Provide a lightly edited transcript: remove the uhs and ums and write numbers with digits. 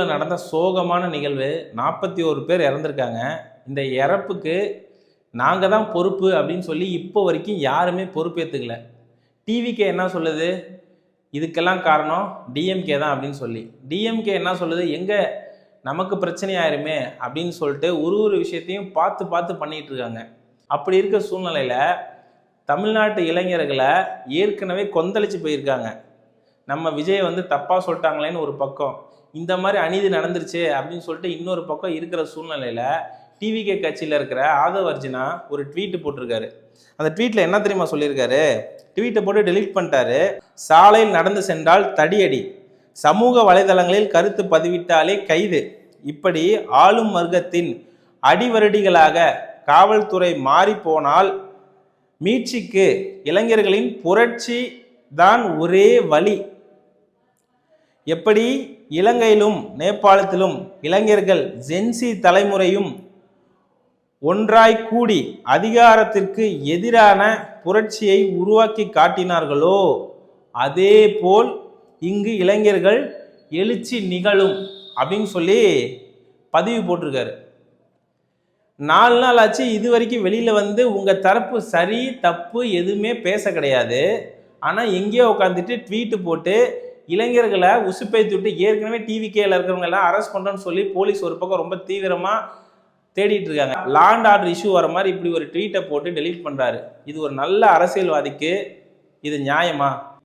நடந்த சோகமான நிகழ்வு. 41 பேர் இறந்திருக்காங்க. இந்த இறப்புக்கு நாங்கள் தான் பொறுப்பு அப்படின்னு சொல்லி இப்போ வரைக்கும் யாருமே பொறுப்பேற்றுக்கல. டிவிகே என்ன சொல்லுது, இதுக்கெல்லாம் காரணம் டிஎம்கே தான் அப்படின்னு சொல்லி. டிஎம்கே என்ன சொல்லுது, எங்கே நமக்கு பிரச்சனை ஆயிருமே அப்படின்னு சொல்லிட்டு ஒரு விஷயத்தையும் பார்த்து பார்த்து பண்ணிகிட்டு இருக்காங்க. அப்படி இருக்க சூழ்நிலையில் தமிழ்நாட்டு இளைஞர்களை ஏற்கனவே கொந்தளிச்சு போயிருக்காங்க. நம்ம விஜய் தப்பாக சொல்லிட்டாங்களேன்னு ஒரு பக்கம், இந்த மாதிரி அநீதி நடந்துருச்சு அப்படின்னு சொல்லிட்டு இன்னொரு பக்கம் இருக்கிற சூழ்நிலையில் டிவிகே கட்சியில் இருக்கிற ஆதவ் அர்ஜுனா ஒரு ட்வீட்டு போட்டிருக்காரு. அந்த ட்வீட்டில் என்ன தெரியுமா சொல்லியிருக்காரு, ட்வீட்டை போட்டு டெலீட் பண்ணிட்டாரு. சாலையில் நடந்து சென்றால் தடியடி, சமூக வலைதளங்களில் கருத்து பதிவிட்டாலே கைது, இப்படி ஆளும் வர்க்கத்தின் அடிவருடிகளாக காவல்துறை மாறி போனால் மீட்சிக்கு இளைஞர்களின் புரட்சி தான் ஒரே வழி. எப்படி இலங்கையிலும் நேபாளத்திலும் இளைஞர்கள் ஜென்சி தலைமுறையும் ஒன்றாய் கூடி அதிகாரத்திற்கு எதிரான புரட்சியை உருவாக்கி காட்டினார்களோ அதே போல் இங்கு இளைஞர்கள் எழுச்சி நிகழும் அப்படின்னு சொல்லி பதிவு போட்டிருக்காரு. 4 நாள் ஆச்சு, இது வரைக்கும் வெளியில் உங்கள் தரப்பு சரி தப்பு எதுவுமே பேச கிடையாது. ஆனால் எங்கேயோ உட்காந்துட்டு ட்வீட்டு போட்டு இளைஞர்களை உசுப்பேத்தி விட்டு ஏற்கனவே டிவிகேல இருக்கிறவங்க எல்லாம் அரெஸ்ட் பண்ணுறோன்னு சொல்லி போலீஸ் ஒரு பக்கம் ரொம்ப தீவிரமாக தேடிட்டு இருக்காங்க. லா அண்ட் ஆர்டர் இஷ்யூ வர மாதிரி இப்படி ஒரு ட்வீட்டை போட்டு டெலீட் பண்ணுறாரு. இது ஒரு நல்ல அரசியல்வாதிக்கு இது நியாயமா?